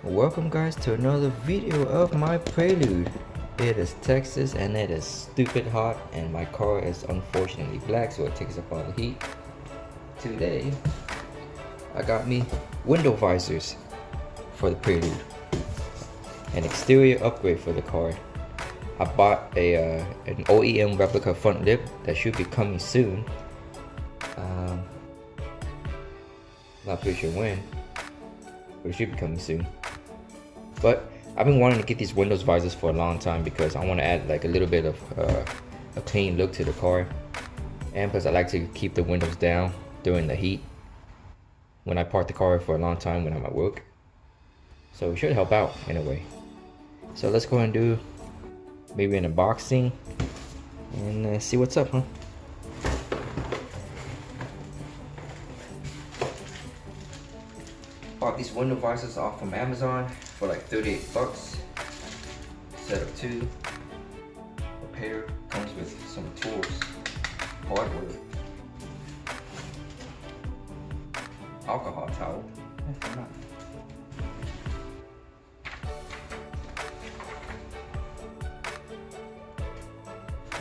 Welcome guys to another video of my prelude. It is Texas and it is stupid hot and my car is unfortunately black, so it takes up all the heat. Today I got me window visors for the prelude, an exterior upgrade for the car. I bought an OEM replica front lip that should be coming soon. Not pretty sure when, but it should be coming soon. But I've been wanting to get these windows visors for a long time because I want to add like a little bit of a clean look to the car, and plus I like to keep the windows down during the heat when I park the car for a long time when I'm at work. So it should help out in a way. So let's go and do maybe an unboxing and see what's up, huh? Bought these window visors off from Amazon for like 38 bucks. Set of two. The pair comes with some tools, hardware, alcohol towel,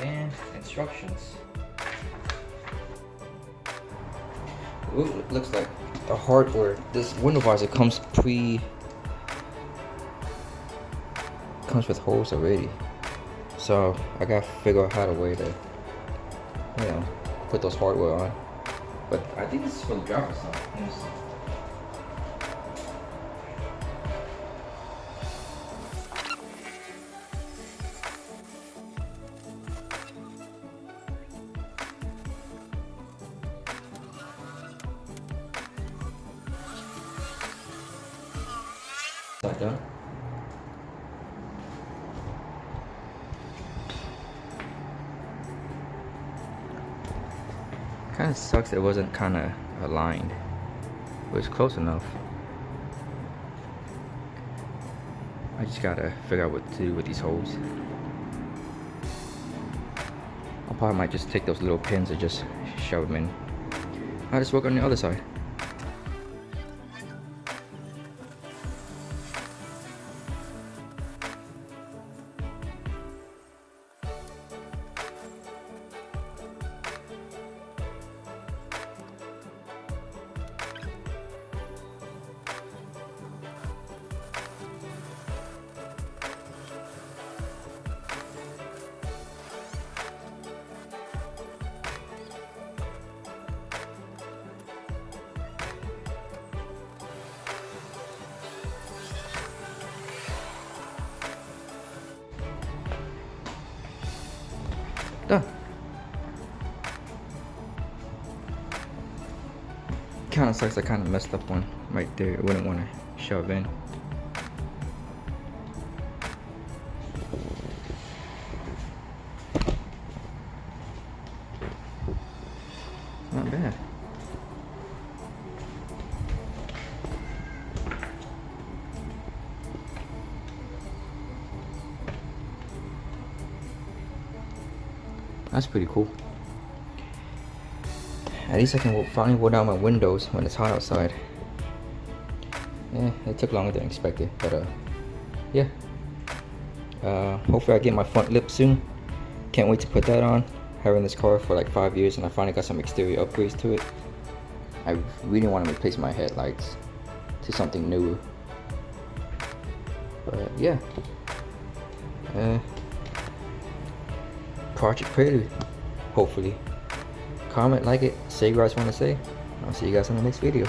and instructions. It looks like the hardware. This window visor comes with holes already, so I gotta figure out how to way to, put those hardware on. But I think this is for the driver's side. Let me see. That done. Kind of sucks it wasn't kind of aligned, but it's close enough. I just gotta figure out what to do with these holes. I probably might just take those little pins and just shove them in. I'll just work on the other side. Done. Kind of sucks. I kind of messed up one right there. I wouldn't want to shove in. Not bad. That's pretty cool. At least I can finally roll down my windows when it's hot outside. Yeah, it took longer than expected, but yeah. Hopefully I get my front lip soon. Can't wait to put that on. Having this car for like 5 years and I finally got some exterior upgrades to it. I really want to replace my headlights to something newer. But yeah. Project Prelude, hopefully. Comment, like it, say what you guys want to say. I'll see you guys in the next video.